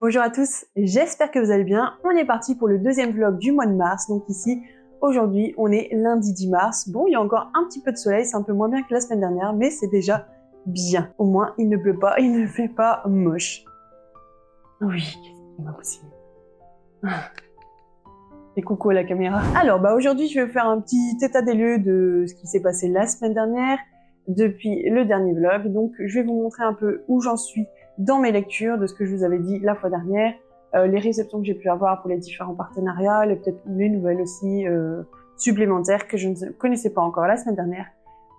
Bonjour à tous, j'espère que vous allez bien. On est parti pour le deuxième vlog du mois de mars. Donc ici, aujourd'hui, on est lundi 10 mars. Bon, il y a encore un petit peu de soleil, c'est un peu moins bien que la semaine dernière, mais c'est déjà bien. Au moins, il ne pleut pas, il ne fait pas moche. Oui, qu'est-ce qui m'a possible. Et coucou à la caméra. Alors, aujourd'hui, je vais vous faire un petit état des lieux de ce qui s'est passé la semaine dernière, depuis le dernier vlog. Donc, je vais vous montrer un peu où j'en suis dans mes lectures, de ce que je vous avais dit la fois dernière, les réceptions que j'ai pu avoir pour les différents partenariats, et peut-être les nouvelles aussi supplémentaires que je ne connaissais pas encore la semaine dernière.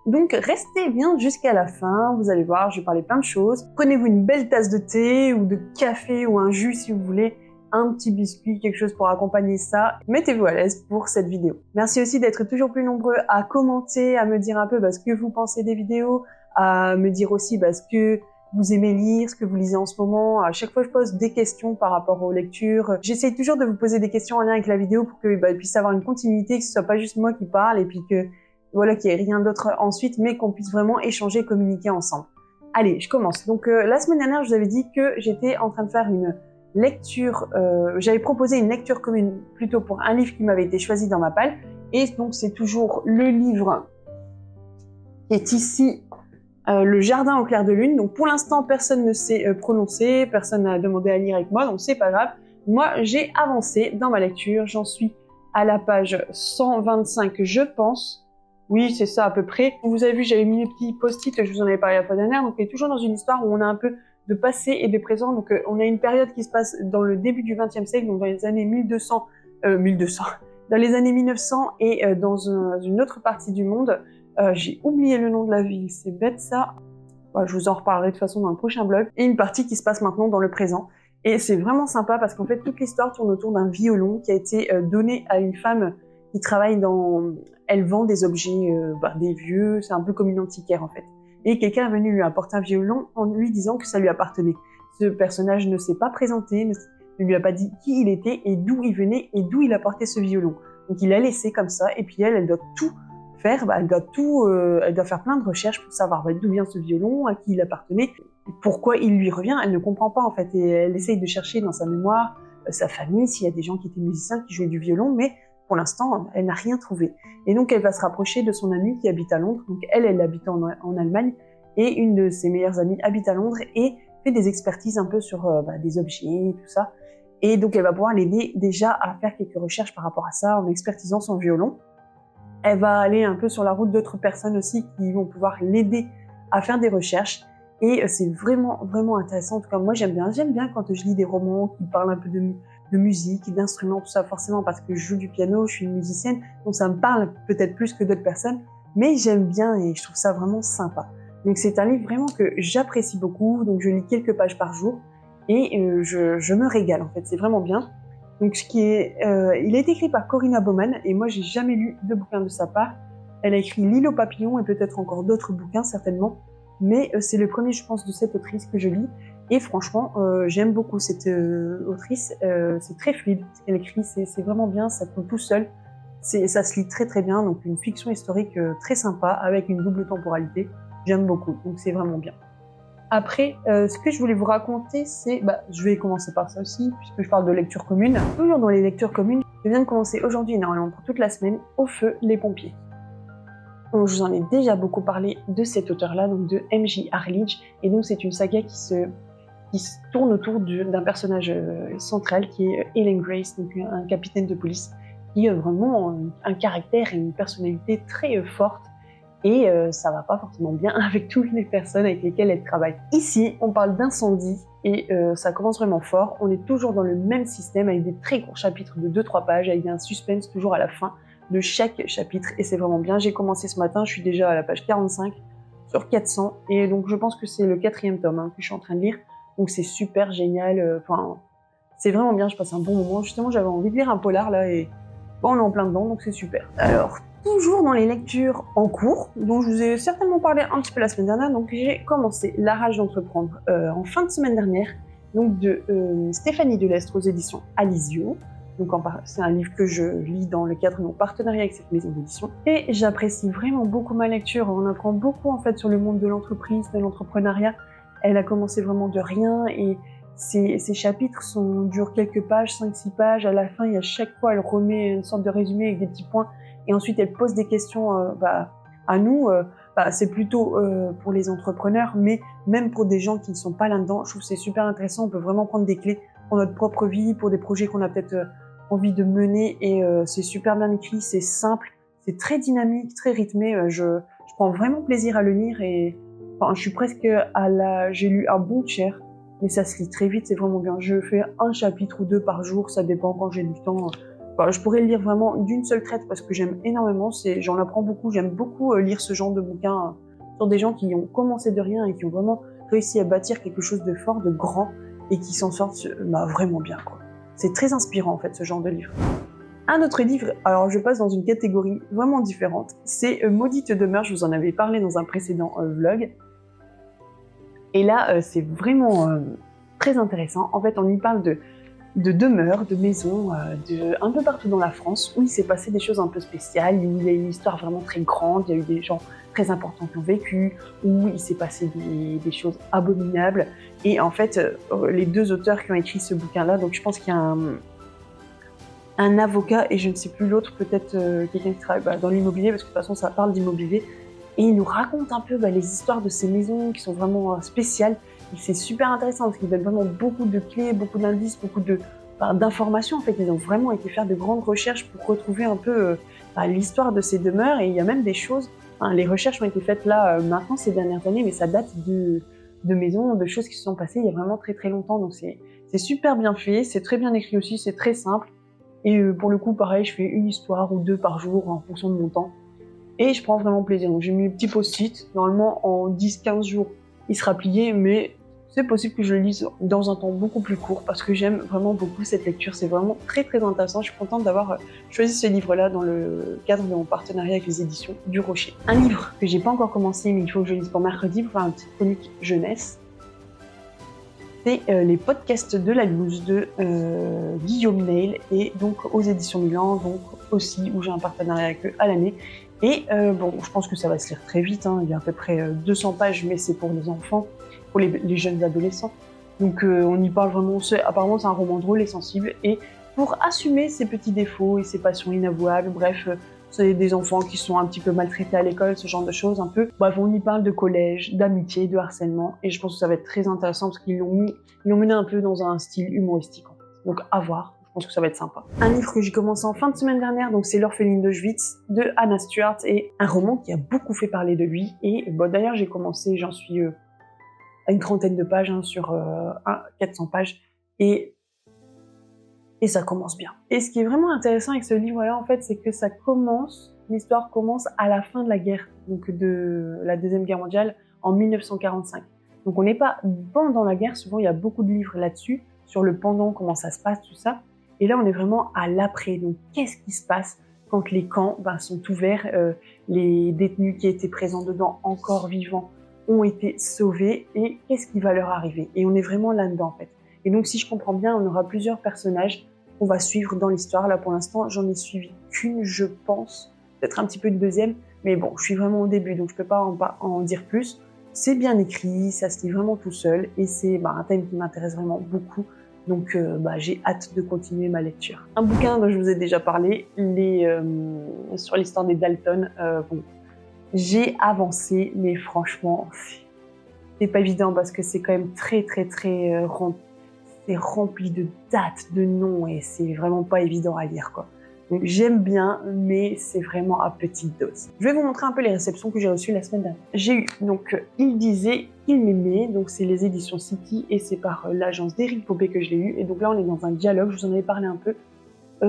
Donc restez bien jusqu'à la fin, vous allez voir, je vais parler plein de choses. Prenez-vous une belle tasse de thé ou de café ou un jus si vous voulez, un petit biscuit, quelque chose pour accompagner ça. Mettez-vous à l'aise pour cette vidéo. Merci aussi d'être toujours plus nombreux à commenter, à me dire un peu ce que vous pensez des vidéos, à me dire aussi ce que vous aimez lire, ce que vous lisez en ce moment. À chaque fois, je pose des questions par rapport aux lectures. J'essaye toujours de vous poser des questions en lien avec la vidéo pour que puisse avoir une continuité, que ce soit pas juste moi qui parle et puis que voilà, qu'il n'y ait rien d'autre ensuite, mais qu'on puisse vraiment échanger, communiquer ensemble. Allez, je commence. Donc la semaine dernière, je vous avais dit que j'étais en train de faire une lecture, j'avais proposé une lecture commune plutôt pour un livre qui m'avait été choisi dans ma palle, et donc c'est toujours le livre qui est ici, Le Jardin au clair de lune. Donc pour l'instant, personne ne s'est prononcé, personne n'a demandé à lire avec moi, donc c'est pas grave. Moi, j'ai avancé dans ma lecture, j'en suis à la page 125, je pense. Oui, c'est ça à peu près. Vous avez vu, j'avais mis les petits post-it, je vous en avais parlé la fois dernière, donc on est toujours dans une histoire où on a un peu de passé et de présent. Donc on a une période qui se passe dans le début du XXe siècle, donc dans les années 1200, dans les années 1900 et dans une autre partie du monde. J'ai oublié le nom de la ville, c'est bête ça. Je vous en reparlerai de toute façon dans le prochain vlog. Et une partie qui se passe maintenant dans le présent. Et c'est vraiment sympa parce qu'en fait, toute l'histoire tourne autour d'un violon qui a été donné à une femme qui travaille dans... Elle vend des objets, des vieux, c'est un peu comme une antiquaire en fait. Et quelqu'un est venu lui apporter un violon en lui disant que ça lui appartenait. Ce personnage ne s'est pas présenté, ne lui a pas dit qui il était et d'où il venait et d'où il apportait ce violon. Donc il l'a laissé comme ça et puis elle doit tout faire, elle doit faire plein de recherches pour savoir d'où vient ce violon, à qui il appartenait, pourquoi il lui revient. Elle ne comprend pas en fait et elle essaye de chercher dans sa mémoire, sa famille, s'il y a des gens qui étaient musiciens, qui jouaient du violon, mais pour l'instant, elle n'a rien trouvé. Et donc elle va se rapprocher de son amie qui habite à Londres. Donc elle habite en Allemagne et une de ses meilleures amies habite à Londres et fait des expertises un peu sur des objets et tout ça. Et donc elle va pouvoir l'aider déjà à faire quelques recherches par rapport à ça en expertisant son violon. Elle va aller un peu sur la route d'autres personnes aussi qui vont pouvoir l'aider à faire des recherches. Et c'est vraiment, vraiment intéressant. En tout cas, moi, j'aime bien quand je lis des romans qui parlent un peu de musique, d'instruments, tout ça, forcément parce que je joue du piano, je suis une musicienne, donc ça me parle peut-être plus que d'autres personnes, mais j'aime bien et je trouve ça vraiment sympa. Donc c'est un livre vraiment que j'apprécie beaucoup, donc je lis quelques pages par jour et je me régale en fait, c'est vraiment bien. Donc il a été écrit par Corinna Baumann et moi j'ai jamais lu de bouquin de sa part. Elle a écrit L'île aux papillons et peut-être encore d'autres bouquins certainement, mais c'est le premier je pense de cette autrice que je lis et franchement j'aime beaucoup cette autrice, c'est très fluide ce qu'elle écrit, c'est vraiment bien, ça coule tout seul, ça se lit très très bien, donc une fiction historique très sympa avec une double temporalité, j'aime beaucoup, donc c'est vraiment bien. Après, ce que je voulais vous raconter, c'est... je vais commencer par ça aussi, puisque je parle de lecture commune. Toujours dans les lectures communes, je viens de commencer aujourd'hui, normalement pour toute la semaine, Au feu, les pompiers. Donc, je vous en ai déjà beaucoup parlé de cet auteur-là, donc de M.J. Arledge, et donc c'est une saga qui se tourne autour d'un personnage central qui est Ellen Grace, donc un capitaine de police, qui a vraiment un caractère et une personnalité très forte, et ça va pas forcément bien avec toutes les personnes avec lesquelles elle travaille. Ici, on parle d'incendie et ça commence vraiment fort. On est toujours dans le même système avec des très courts chapitres de 2-3 pages, avec un suspense toujours à la fin de chaque chapitre et c'est vraiment bien. J'ai commencé ce matin, je suis déjà à la page 45 sur 400 et donc je pense que c'est le 4e tome que je suis en train de lire. Donc c'est super génial, c'est vraiment bien, je passe un bon moment. Justement, j'avais envie de lire un polar là et on est en plein dedans, donc c'est super. Alors, toujours dans les lectures en cours, dont je vous ai certainement parlé un petit peu la semaine dernière, donc j'ai commencé La rage d'entreprendre en fin de semaine dernière, donc de Stéphanie Delestre aux éditions Alizio. Donc c'est un livre que je lis dans le cadre de mon partenariat avec cette maison d'édition. Et j'apprécie vraiment beaucoup ma lecture, on apprend beaucoup en fait sur le monde de l'entreprise, de l'entrepreneuriat. Elle a commencé vraiment de rien et Ces chapitres durent quelques pages, 5-6 pages. À la fin, à chaque fois, elle remet une sorte de résumé avec des petits points. Et ensuite, elle pose des questions à nous. C'est plutôt pour les entrepreneurs, mais même pour des gens qui ne sont pas là-dedans. Je trouve que c'est super intéressant. On peut vraiment prendre des clés pour notre propre vie, pour des projets qu'on a peut-être envie de mener. Et c'est super bien écrit, c'est simple, c'est très dynamique, très rythmé. Je prends vraiment plaisir à le lire. Et je suis presque j'ai lu un bon tiers. Mais ça se lit très vite, c'est vraiment bien. Je fais un chapitre ou 2 par jour, ça dépend quand j'ai du temps. Je pourrais le lire vraiment d'une seule traite parce que j'aime énormément, j'en apprends beaucoup, j'aime beaucoup lire ce genre de bouquins sur des gens qui ont commencé de rien et qui ont vraiment réussi à bâtir quelque chose de fort, de grand et qui s'en sortent vraiment bien, quoi. C'est très inspirant en fait ce genre de livre. Un autre livre, alors je passe dans une catégorie vraiment différente, c'est Maudite demeure, je vous en avais parlé dans un précédent vlog. Et là, c'est vraiment très intéressant. En fait, on y parle de demeures, de maisons, un peu partout dans la France, où il s'est passé des choses un peu spéciales, où il y a une histoire vraiment très grande, il y a eu des gens très importants qui ont vécu, où il s'est passé des choses abominables. Et en fait, les 2 auteurs qui ont écrit ce bouquin-là, donc je pense qu'il y a un avocat, et je ne sais plus l'autre, peut-être quelqu'un qui travaille dans l'immobilier, parce que de toute façon, ça parle d'immobilier. Et il nous raconte un peu les histoires de ces maisons qui sont vraiment spéciales. Et c'est super intéressant parce qu'ils donnent vraiment beaucoup de clés, beaucoup d'indices, beaucoup d'informations. En fait, ils ont vraiment été faire de grandes recherches pour retrouver un peu l'histoire de ces demeures. Et il y a même des choses, les recherches ont été faites là maintenant ces dernières années, mais ça date de maisons, de choses qui se sont passées il y a vraiment très très longtemps. Donc c'est super bien fait, c'est très bien écrit aussi, c'est très simple. Et pour le coup, pareil, je fais une histoire ou 2 par jour en fonction de mon temps. Et je prends vraiment plaisir. Donc j'ai mis le petit post-it. Normalement, en 10-15 jours, il sera plié, mais c'est possible que je le lise dans un temps beaucoup plus court parce que j'aime vraiment beaucoup cette lecture. C'est vraiment très très intéressant. Je suis contente d'avoir choisi ce livre-là dans le cadre de mon partenariat avec les éditions du Rocher. Un livre que j'ai pas encore commencé, mais il faut que je lise pour mercredi pour faire une petite chronique jeunesse. C'est les podcasts de la loose de Guillaume Neil et donc aux éditions Milan, donc aussi où j'ai un partenariat avec eux à l'année. Et je pense que ça va se lire très vite, il y a à peu près 200 pages, mais c'est pour les enfants, pour les jeunes adolescents. Donc on y parle vraiment, apparemment c'est un roman drôle et sensible, et pour assumer ses petits défauts et ses passions inavouables, bref, c'est des enfants qui sont un petit peu maltraités à l'école, ce genre de choses un peu. Bref, on y parle de collège, d'amitié, de harcèlement, et je pense que ça va être très intéressant parce qu'ils l'ont mené un peu dans un style humoristique en fait. Donc à voir. Je pense que ça va être sympa. Un livre que j'ai commencé en fin de semaine dernière, donc c'est L'Orpheline d'Auschwitz de Anna Stuart, et un roman qui a beaucoup fait parler de lui. Et d'ailleurs j'ai commencé, j'en suis à une trentaine de pages sur 400 pages, et ça commence bien. Et ce qui est vraiment intéressant avec ce livre-là, en fait, c'est que l'histoire commence à la fin de la guerre, donc de la Deuxième Guerre mondiale, en 1945. Donc on n'est pas pendant la guerre, souvent il y a beaucoup de livres là-dessus, sur le pendant, comment ça se passe, tout ça. Et là, on est vraiment à l'après. Donc, qu'est-ce qui se passe quand les camps sont ouverts, les détenus qui étaient présents dedans, encore vivants, ont été sauvés, et qu'est-ce qui va leur arriver? Et on est vraiment là-dedans, en fait. Et donc, si je comprends bien, on aura plusieurs personnages qu'on va suivre dans l'histoire. Là, pour l'instant, j'en ai suivi qu'une, je pense. Peut-être un petit peu une deuxième. Mais bon, je suis vraiment au début, donc je peux pas en dire plus. C'est bien écrit, ça se lit vraiment tout seul. Et c'est un thème qui m'intéresse vraiment beaucoup. Donc j'ai hâte de continuer ma lecture. Un bouquin dont je vous ai déjà parlé, sur l'histoire des Dalton. J'ai avancé, mais franchement, c'est pas évident parce que c'est quand même très très très rempli de dates, de noms, et c'est vraiment pas évident à lire, quoi. Donc j'aime bien, mais c'est vraiment à petite dose. Je vais vous montrer un peu les réceptions que j'ai reçues la semaine dernière. J'ai eu, donc, Il disait, il m'aimait, donc c'est les éditions City, et c'est par l'agence d'Éric Popé que je l'ai eu. Et donc là, on est dans un dialogue, je vous en avais parlé un peu,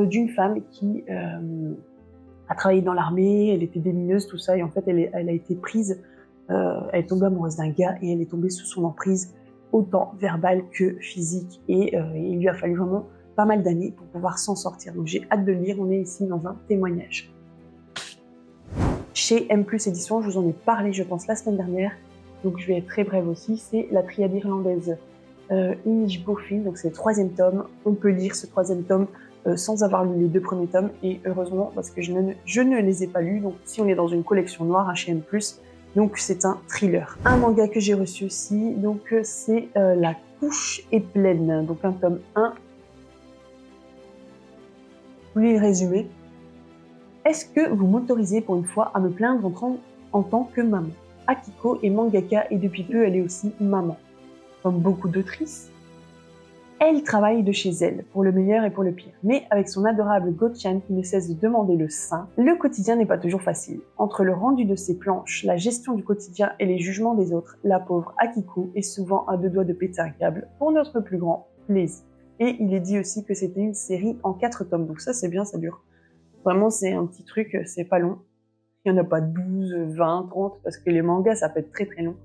d'une femme qui a travaillé dans l'armée, elle était démineuse, tout ça, et en fait, elle a été prise, elle est tombée amoureuse d'un gars, et elle est tombée sous son emprise, autant verbale que physique, et il lui a fallu vraiment pas mal d'années pour pouvoir s'en sortir. Donc j'ai hâte de lire, on est ici dans un témoignage. Chez M+ Éditions, je vous en ai parlé, je pense, la semaine dernière, donc je vais être très brève aussi, c'est La Triade irlandaise Inij Bofill, donc c'est le 3e tome. On peut lire ce 3e tome sans avoir lu les 2 premiers tomes, et heureusement, parce que je ne les ai pas lus. Donc si on est dans une collection noire chez M+, Donc c'est un thriller. Un manga que j'ai reçu aussi, donc c'est La couche est pleine, donc un tome 1. Je voulais le résumer. Est-ce que vous m'autorisez pour une fois à me plaindre en tant que maman? Akiko est mangaka et depuis peu elle est aussi maman. Comme beaucoup d'autrices, elle travaille de chez elle, pour le meilleur et pour le pire. Mais avec son adorable Go-chan qui ne cesse de demander le sein, le quotidien n'est pas toujours facile. Entre le rendu de ses planches, la gestion du quotidien et les jugements des autres, la pauvre Akiko est souvent à deux doigts de péter un câble pour notre plus grand plaisir. Et il est dit aussi que c'était une série en 4 tomes, donc ça c'est bien, ça dure. Vraiment c'est un petit truc, c'est pas long. Il n'y en a pas 12, 20, 30, parce que les mangas ça peut être très très long.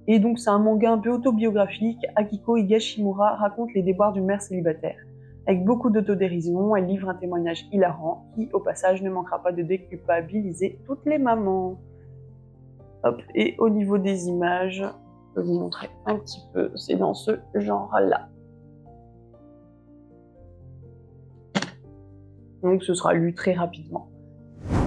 Et donc c'est un manga un peu autobiographique. Akiko Higashimura raconte les déboires d'une mère célibataire. Avec beaucoup d'autodérision, elle livre un témoignage hilarant qui, au passage, ne manquera pas de déculpabiliser toutes les mamans. Hop, et au niveau des images, je vais vous montrer un petit peu, c'est dans ce genre-là. Donc ce sera lu très rapidement.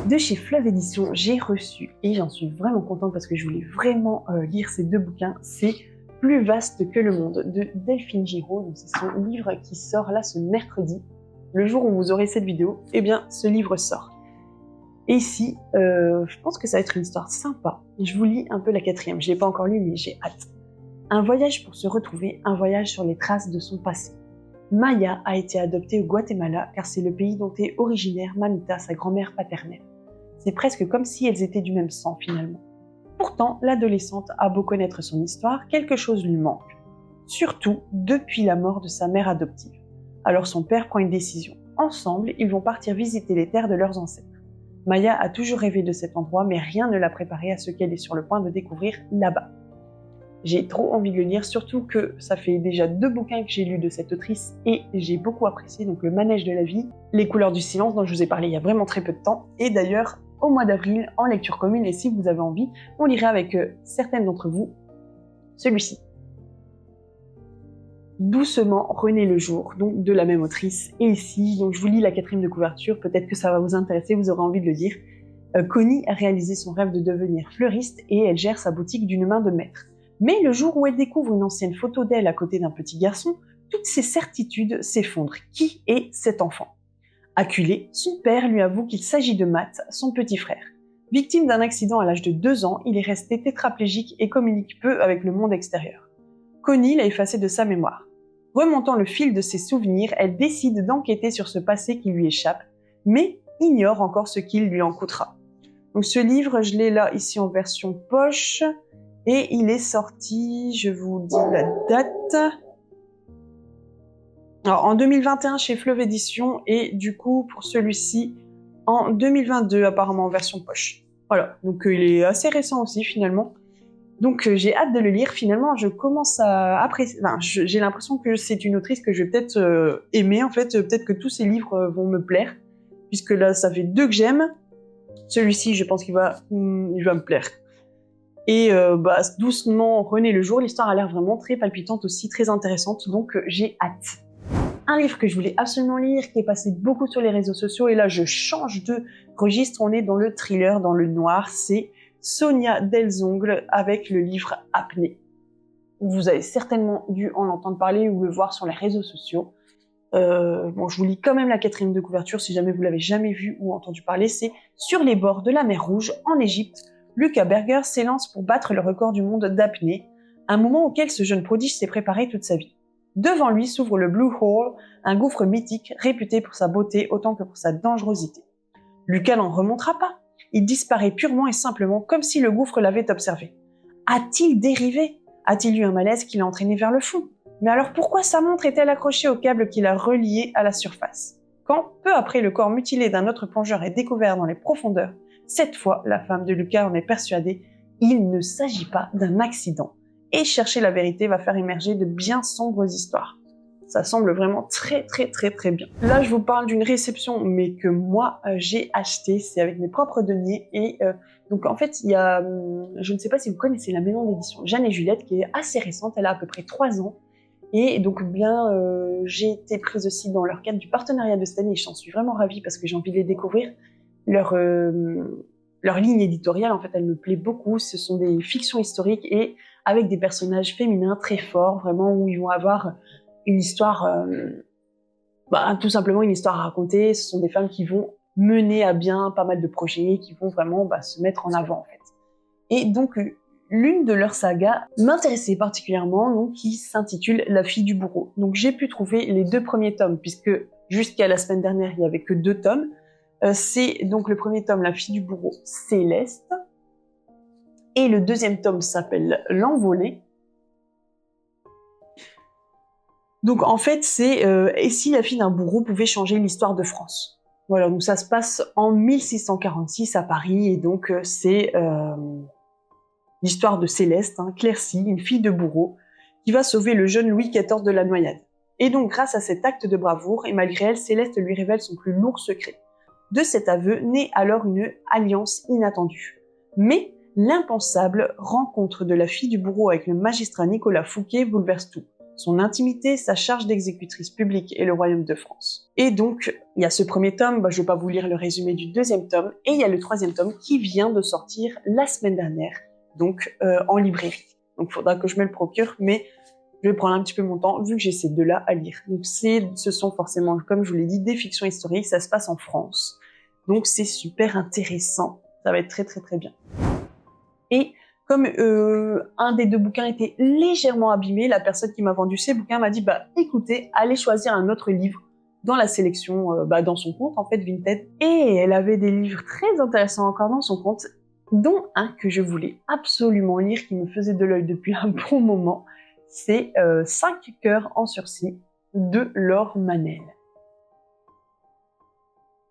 De chez Fleuve Édition, j'ai reçu, et j'en suis vraiment contente parce que je voulais vraiment lire ces 2 bouquins, c'est Plus vaste que le monde de Delphine Giraud. Donc c'est son livre qui sort là ce mercredi, le jour où vous aurez cette vidéo, eh bien ce livre sort. Et ici, je pense que ça va être une histoire sympa. Je vous lis un peu la 4e, je ne l'ai pas encore lu mais j'ai hâte. Un voyage pour se retrouver, un voyage sur les traces de son passé. Maya a été adoptée au Guatemala car c'est le pays dont est originaire Mamita, sa grand-mère paternelle. C'est presque comme si elles étaient du même sang finalement. Pourtant, l'adolescente a beau connaître son histoire, quelque chose lui manque. Surtout depuis la mort de sa mère adoptive. Alors son père prend une décision. Ensemble, ils vont partir visiter les terres de leurs ancêtres. Maya a toujours rêvé de cet endroit, mais rien ne l'a préparée à ce qu'elle est sur le point de découvrir là-bas. J'ai trop envie de le lire, surtout que ça fait déjà 2 bouquins que j'ai lus de cette autrice et j'ai beaucoup apprécié, donc Le Manège de la vie, Les couleurs du silence dont je vous ai parlé il y a vraiment très peu de temps, et d'ailleurs au mois d'avril en lecture commune, et si vous avez envie, on lirait avec certaines d'entre vous celui-ci. Doucement renaît le jour, donc de la même autrice, et ici, donc je vous lis la 4e de couverture, peut-être que ça va vous intéresser, vous aurez envie de le lire. Connie a réalisé son rêve de devenir fleuriste et elle gère sa boutique d'une main de maître. Mais le jour où elle découvre une ancienne photo d'elle à côté d'un petit garçon, toutes ses certitudes s'effondrent. Qui est cet enfant? Acculé, son père lui avoue qu'il s'agit de Matt, son petit frère. Victime d'un accident à l'âge de 2 ans, il est resté tétraplégique et communique peu avec le monde extérieur. Connie l'a effacé de sa mémoire. Remontant le fil de ses souvenirs, elle décide d'enquêter sur ce passé qui lui échappe, mais ignore encore ce qu'il lui en coûtera. Donc ce livre, je l'ai là ici en version poche, et il est sorti, je vous dis la date, alors, en 2021 chez Fleuve Édition, et du coup pour celui-ci en 2022 apparemment en version poche. Voilà, donc il est assez récent aussi finalement. Donc j'ai hâte de le lire, finalement je commence à apprécier, enfin, j'ai l'impression que c'est une autrice que je vais peut-être aimer en fait, peut-être que tous ses livres vont me plaire, puisque là ça fait 2 que j'aime, celui-ci je pense qu'il va me plaire. Et doucement renaît le jour, l'histoire a l'air vraiment très palpitante aussi, très intéressante, donc j'ai hâte. Un livre que je voulais absolument lire, qui est passé beaucoup sur les réseaux sociaux, et là je change de registre, on est dans le thriller, dans le noir, c'est Sonia Delzongle avec le livre Apnée. Vous avez certainement dû en entendre parler ou le voir sur les réseaux sociaux. Bon, je vous lis quand même la 4e de couverture, si jamais vous l'avez jamais vu ou entendu parler, c'est Sur les bords de la mer Rouge, en Égypte, Luca Berger s'élance pour battre le record du monde d'apnée, un moment auquel ce jeune prodige s'est préparé toute sa vie. Devant lui s'ouvre le Blue Hole, un gouffre mythique réputé pour sa beauté autant que pour sa dangerosité. Lucas n'en remontera pas. Il disparaît purement et simplement comme si le gouffre l'avait observé. A-t-il dérivé? A-t-il eu un malaise qui l'a entraîné vers le fond? Mais alors pourquoi sa montre est-elle accrochée au câble qui l'a reliée à la surface? Quand, peu après, le corps mutilé d'un autre plongeur est découvert dans les profondeurs, cette fois, la femme de Lucas en est persuadée, il ne s'agit pas d'un accident. Et chercher la vérité va faire émerger de bien sombres histoires. Ça semble vraiment très bien. Là, je vous parle d'une réception, mais que moi, j'ai acheté. C'est avec mes propres deniers. Et donc, en fait, il y a, je ne sais pas si vous connaissez la maison d'édition Jeanne et Juliette, qui est assez récente. Elle a à peu près 3 ans. Et donc, j'ai été prise aussi dans leur cadre du partenariat de cette année. Et j'en suis vraiment ravie parce que j'ai envie de les découvrir. leur ligne éditoriale, en fait, elle me plaît beaucoup. Ce sont des fictions historiques et avec des personnages féminins très forts, vraiment, où ils vont avoir une histoire, tout simplement une histoire à raconter. Ce sont des femmes qui vont mener à bien pas mal de projets, qui vont vraiment se mettre en avant, en fait. Et donc, l'une de leurs sagas m'intéressait particulièrement, donc, qui s'intitule La fille du bourreau. Donc, j'ai pu trouver les 2 premiers tomes, puisque jusqu'à la semaine dernière, il n'y avait que 2 tomes. C'est donc le premier tome, La fille du bourreau, Céleste. Et le deuxième tome s'appelle L'envolée. Donc en fait, c'est et si la fille d'un bourreau pouvait changer l'histoire de France. Voilà, donc ça se passe en 1646 à Paris, et donc c'est l'histoire de Céleste, Claircy, une fille de bourreau, qui va sauver le jeune Louis XIV de la noyade. Et donc grâce à cet acte de bravoure, et malgré elle, Céleste lui révèle son plus lourd secret. De cet aveu naît alors une alliance inattendue. Mais l'impensable rencontre de la fille du bourreau avec le magistrat Nicolas Fouquet bouleverse tout. Son intimité, sa charge d'exécutrice publique et le royaume de France. Et donc, il y a ce premier tome, je ne vais pas vous lire le résumé du deuxième tome, et il y a le troisième tome qui vient de sortir la semaine dernière, donc en librairie. Donc il faudra que je me le procure, mais je vais prendre un petit peu mon temps, vu que j'ai ces deux-là à lire. Donc ce sont forcément, comme je vous l'ai dit, des fictions historiques, ça se passe en France. Donc c'est super intéressant, ça va être très très très bien. Et comme un des 2 bouquins était légèrement abîmé, la personne qui m'a vendu ces bouquins m'a dit écoutez, allez choisir un autre livre dans la sélection, dans son compte en fait Vinted. Et elle avait des livres très intéressants encore dans son compte, dont un que je voulais absolument lire, qui me faisait de l'œil depuis un bon moment. C'est 5 cœurs en sursis de Laure Manel.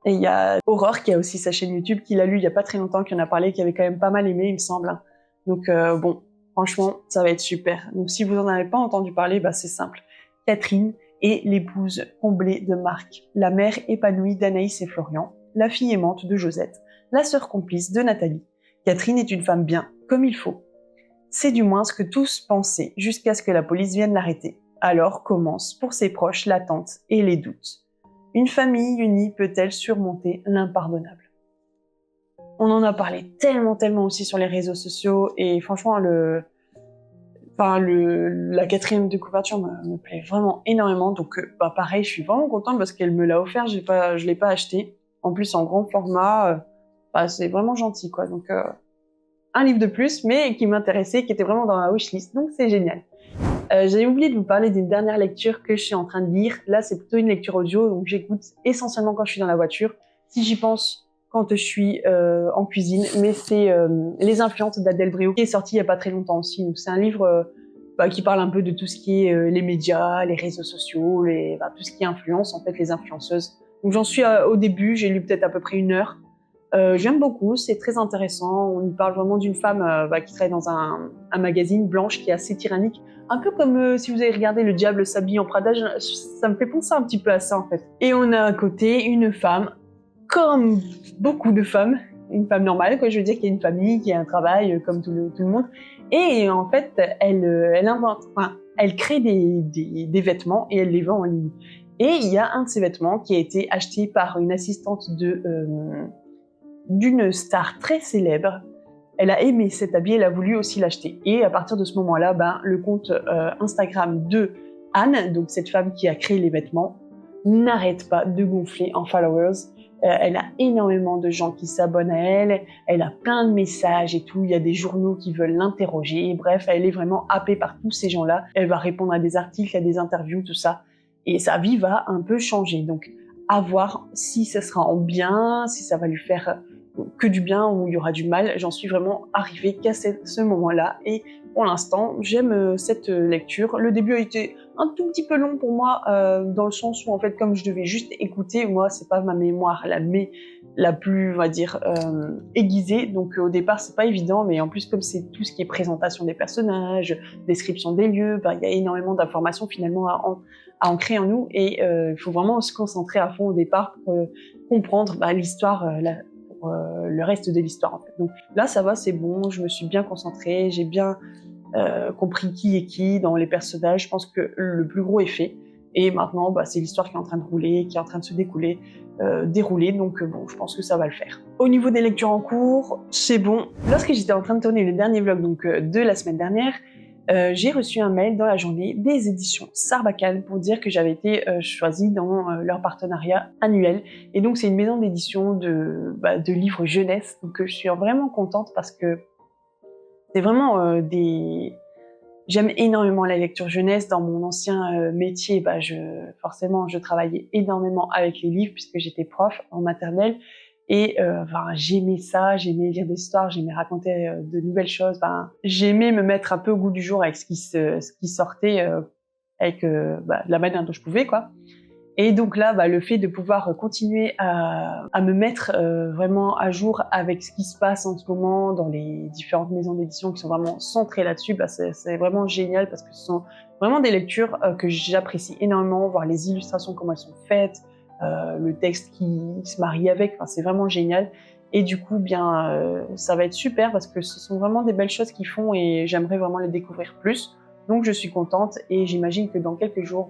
Et il y a Aurore qui a aussi sa chaîne YouTube, qui l'a lu il y a pas très longtemps, qui en a parlé, qui avait quand même pas mal aimé, il me semble. Donc bon, franchement, ça va être super. Donc si vous en avez pas entendu parler, c'est simple. Catherine est l'épouse comblée de Marc, la mère épanouie d'Anaïs et Florian, la fille aimante de Josette, la sœur complice de Nathalie. Catherine est une femme bien, comme il faut. C'est du moins ce que tous pensaient, jusqu'à ce que la police vienne l'arrêter. Alors commencent pour ses proches l'attente et les doutes. Une famille unie peut-elle surmonter l'impardonnable? On en a parlé tellement aussi sur les réseaux sociaux, et franchement, la 4e de couverture me plaît vraiment énormément. Donc, pareil, je suis vraiment contente parce qu'elle me l'a offert, je l'ai pas acheté. En plus, en grand format, c'est vraiment gentil, quoi. Donc, un livre de plus, mais qui m'intéressait, qui était vraiment dans la wishlist, donc c'est génial. J'avais oublié de vous parler d'une dernière lecture que je suis en train de lire. Là, c'est plutôt une lecture audio, donc j'écoute essentiellement quand je suis dans la voiture. Si j'y pense, quand je suis en cuisine, mais c'est Les influences d'Adèle Bréau, qui est sorti il y a pas très longtemps aussi. Donc c'est un livre qui parle un peu de tout ce qui est les médias, les réseaux sociaux, tout ce qui influence en fait les influenceuses. Donc j'en suis au début, j'ai lu peut-être à peu près 1 heure. J'aime beaucoup, c'est très intéressant. On y parle vraiment d'une femme qui travaille dans un magazine, blanche, qui est assez tyrannique. Un peu comme si vous avez regardé Le Diable s'habille en Prada, ça me fait penser un petit peu à ça en fait. Et on a à côté une femme, comme beaucoup de femmes, une femme normale, je veux dire, qui a une famille, qui a un travail, comme tout le monde. Et en fait, elle invente, elle crée des vêtements et elle les vend en ligne. Et il y a un de ces vêtements qui a été acheté par une assistante d'une star très célèbre. Elle a aimé cet habit, elle a voulu aussi l'acheter. Et à partir de ce moment-là, le compte Instagram de Anne, donc cette femme qui a créé les vêtements, n'arrête pas de gonfler en followers. Elle a énormément de gens qui s'abonnent à elle, elle a plein de messages et tout, il y a des journaux qui veulent l'interroger, bref, elle est vraiment happée par tous ces gens-là. Elle va répondre à des articles, à des interviews, tout ça, et sa vie va un peu changer. Donc, à voir si ça sera en bien, si ça va lui faire que du bien ou il y aura du mal. J'en suis vraiment arrivée qu'à ce moment-là, et pour l'instant, j'aime cette lecture. Le début a été un tout petit peu long pour moi, dans le sens où en fait, comme je devais juste écouter, moi c'est pas ma mémoire la plus, on va dire, aiguisée, donc au départ c'est pas évident, mais en plus comme c'est tout ce qui est présentation des personnages, description des lieux, il y a énormément d'informations finalement à ancrer en nous, et il faut vraiment se concentrer à fond au départ pour comprendre l'histoire, le reste de l'histoire en fait. Donc là ça va, c'est bon, je me suis bien concentrée, j'ai bien compris qui est qui dans les personnages. Je pense que le plus gros est fait. Et maintenant, c'est l'histoire qui est en train de rouler, qui est en train de se dérouler, donc bon, je pense que ça va le faire. Au niveau des lectures en cours, c'est bon. Lorsque j'étais en train de tourner le dernier vlog de la semaine dernière, j'ai reçu un mail dans la journée des éditions Sarbacane pour dire que j'avais été choisie dans leur partenariat annuel. Et donc c'est une maison d'édition de livres jeunesse, donc je suis vraiment contente parce que c'est vraiment J'aime énormément la lecture jeunesse. Dans mon ancien métier, forcément, je travaillais énormément avec les livres puisque j'étais prof en maternelle. Et j'aimais ça, j'aimais lire des histoires, j'aimais raconter de nouvelles choses. J'aimais me mettre un peu au goût du jour avec ce qui sortait, avec de la manière dont je pouvais, quoi. Et donc là, le fait de pouvoir continuer à me mettre vraiment à jour avec ce qui se passe en ce moment dans les différentes maisons d'édition qui sont vraiment centrées là-dessus, c'est vraiment génial parce que ce sont vraiment des lectures que j'apprécie énormément, voir les illustrations, comment elles sont faites, le texte qui se marie avec, c'est vraiment génial. Et du coup, ça va être super parce que ce sont vraiment des belles choses qu'ils font et j'aimerais vraiment les découvrir plus. Donc je suis contente et j'imagine que dans quelques jours,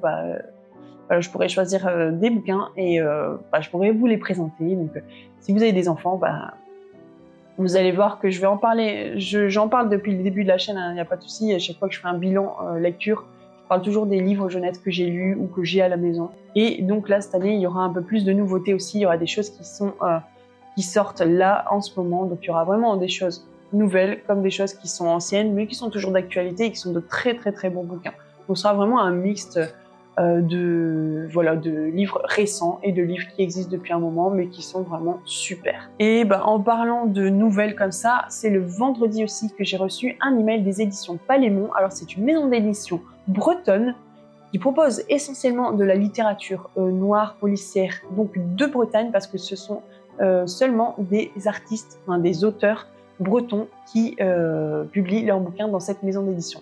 je pourrais choisir des bouquins et je pourrais vous les présenter. Donc, si vous avez des enfants, vous allez voir que je vais en parler. J'en parle depuis le début de la chaîne, il n'y a pas de souci. À chaque fois que je fais un bilan lecture, je parle toujours des livres jeunesse que j'ai lus ou que j'ai à la maison. Et donc là, cette année, il y aura un peu plus de nouveautés aussi. Il y aura des choses qui sortent là en ce moment. Donc, il y aura vraiment des choses nouvelles comme des choses qui sont anciennes, mais qui sont toujours d'actualité et qui sont de très très très bons bouquins. Donc, ce sera vraiment un mixte de livres récents et de livres qui existent depuis un moment mais qui sont vraiment super. Et en parlant de nouvelles comme ça, c'est le vendredi aussi que j'ai reçu un email des éditions Palémon. Alors c'est une maison d'édition bretonne qui propose essentiellement de la littérature noire, policière, donc de Bretagne, parce que ce sont seulement des artistes, des auteurs bretons qui publient leurs bouquins dans cette maison d'édition.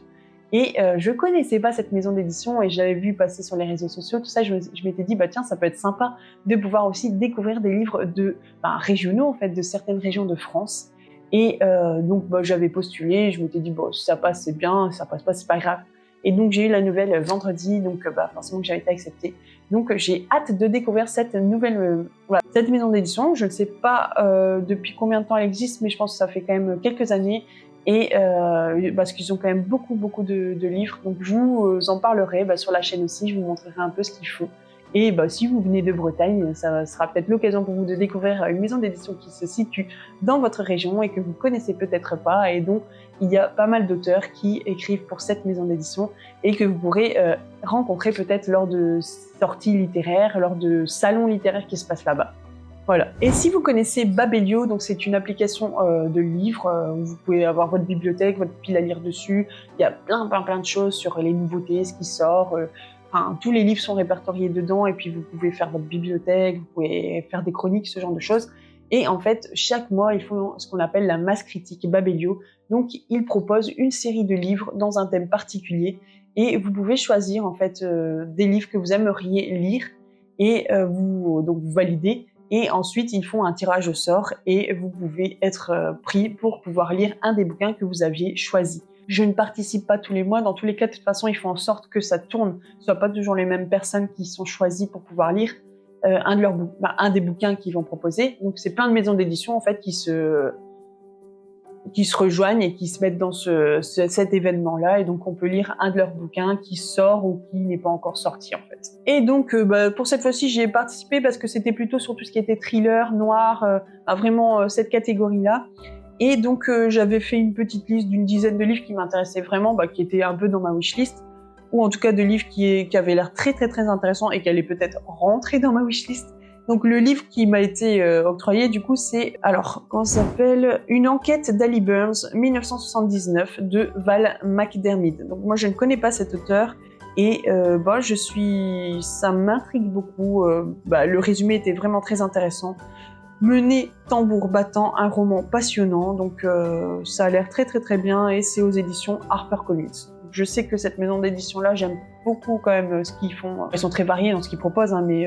Et je connaissais pas cette maison d'édition et j'avais vu passer sur les réseaux sociaux, tout ça, je m'étais dit, tiens, ça peut être sympa de pouvoir aussi découvrir des livres régionaux, en fait, de certaines régions de France. Et donc, j'avais postulé, je m'étais dit, si ça passe, c'est bien, si ça passe pas, c'est pas grave. Et donc, j'ai eu la nouvelle vendredi, donc forcément que j'avais été acceptée. Donc, j'ai hâte de découvrir cette nouvelle, cette maison d'édition. Je ne sais pas depuis combien de temps elle existe, mais je pense que ça fait quand même quelques années. Et parce qu'ils ont quand même beaucoup de livres, donc je vous en parlerai sur la chaîne aussi, je vous montrerai un peu ce qu'ils font. Et si vous venez de Bretagne, ça sera peut-être l'occasion pour vous de découvrir une maison d'édition qui se situe dans votre région et que vous connaissez peut-être pas et dont il y a pas mal d'auteurs qui écrivent pour cette maison d'édition et que vous pourrez rencontrer peut-être lors de sorties littéraires, lors de salons littéraires qui se passent là-bas. Voilà. Et si vous connaissez Babelio, donc c'est une application de livres où vous pouvez avoir votre bibliothèque, votre pile à lire dessus. Il y a plein de choses sur les nouveautés, ce qui sort. Tous les livres sont répertoriés dedans et puis vous pouvez faire votre bibliothèque, vous pouvez faire des chroniques, ce genre de choses. Et en fait, chaque mois, ils font ce qu'on appelle la masse critique Babelio. Donc, ils proposent une série de livres dans un thème particulier et vous pouvez choisir en fait des livres que vous aimeriez lire et vous validez. Et ensuite, ils font un tirage au sort et vous pouvez être pris pour pouvoir lire un des bouquins que vous aviez choisi. Je ne participe pas tous les mois. Dans tous les cas, de toute façon, ils font en sorte que ça tourne. Ce ne soit pas toujours les mêmes personnes qui sont choisies pour pouvoir lire un des bouquins qu'ils vont proposer. Donc, c'est plein de maisons d'édition en fait qui se rejoignent et qui se mettent dans cet événement-là. Et donc, on peut lire un de leurs bouquins qui sort ou qui n'est pas encore sorti, en fait. Et donc, pour cette fois-ci, j'y ai participé parce que c'était plutôt sur tout ce qui était thriller, noir, vraiment cette catégorie-là. Et donc, j'avais fait une petite liste d'une dizaine de livres qui m'intéressaient vraiment, qui étaient un peu dans ma wishlist, ou en tout cas de livres qui avaient l'air très intéressants et qui allaient peut-être rentrer dans ma wishlist. Donc le livre qui m'a été octroyé, du coup, c'est, comment ça s'appelle ? Une enquête d'Ali Burns, 1979, de Val McDermid. Donc moi, je ne connais pas cet auteur et ça m'intrigue beaucoup. Le résumé était vraiment très intéressant. Mené tambour battant, un roman passionnant. Donc ça a l'air très bien et c'est aux éditions HarperCollins. Je sais que cette maison d'édition-là, j'aime beaucoup quand même ce qu'ils font. Ils sont très variés dans ce qu'ils proposent, mais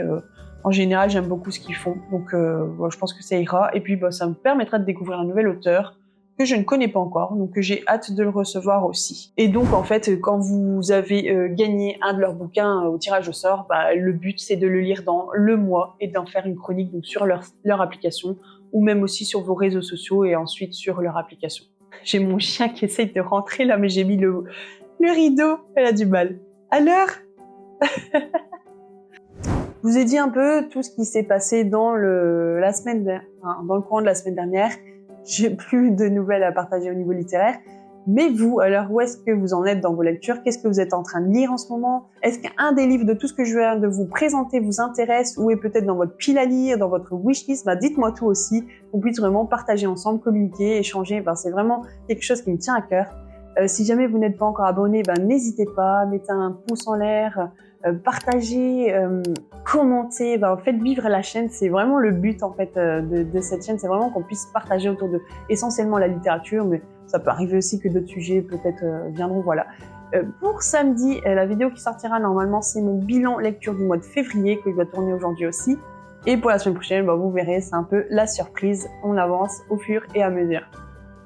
en général, j'aime beaucoup ce qu'ils font. Donc, je pense que ça ira. Et puis, ça me permettra de découvrir un nouvel auteur que je ne connais pas encore, donc j'ai hâte de le recevoir aussi. Et donc en fait, quand vous avez gagné un de leurs bouquins au tirage au sort, le but c'est de le lire dans le mois et d'en faire une chronique donc sur leur application ou même aussi sur vos réseaux sociaux et ensuite sur leur application. J'ai mon chien qui essaye de rentrer là, mais j'ai mis le rideau, elle a du mal. Alors je vous ai dit un peu tout ce qui s'est passé dans le courant de la semaine dernière. J'ai plus de nouvelles à partager au niveau littéraire. Mais vous, alors où est-ce que vous en êtes dans vos lectures? Qu'est-ce que vous êtes en train de lire en ce moment? Est-ce qu'un des livres de tout ce que je viens de vous présenter vous intéresse ou est peut-être dans votre pile à lire, dans votre wishlist? Dites-moi tout aussi. On puisse vraiment partager ensemble, communiquer, échanger. C'est vraiment quelque chose qui me tient à cœur. Si jamais vous n'êtes pas encore abonné, n'hésitez pas, mettez un pouce en l'air, partagez, commentez, faites vivre la chaîne. C'est vraiment le but en fait de cette chaîne, c'est vraiment qu'on puisse partager autour de essentiellement la littérature, mais ça peut arriver aussi que d'autres sujets peut-être viendront. Voilà. Pour samedi, la vidéo qui sortira normalement, c'est mon bilan lecture du mois de février que je dois tourner aujourd'hui aussi. Et pour la semaine prochaine, vous verrez, c'est un peu la surprise. On avance au fur et à mesure.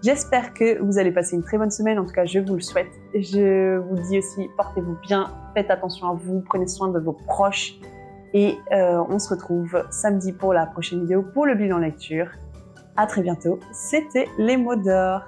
J'espère que vous allez passer une très bonne semaine, en tout cas je vous le souhaite. Je vous dis aussi, portez-vous bien, faites attention à vous, prenez soin de vos proches et on se retrouve samedi pour la prochaine vidéo pour le bilan lecture. À très bientôt, c'était les mots d'or.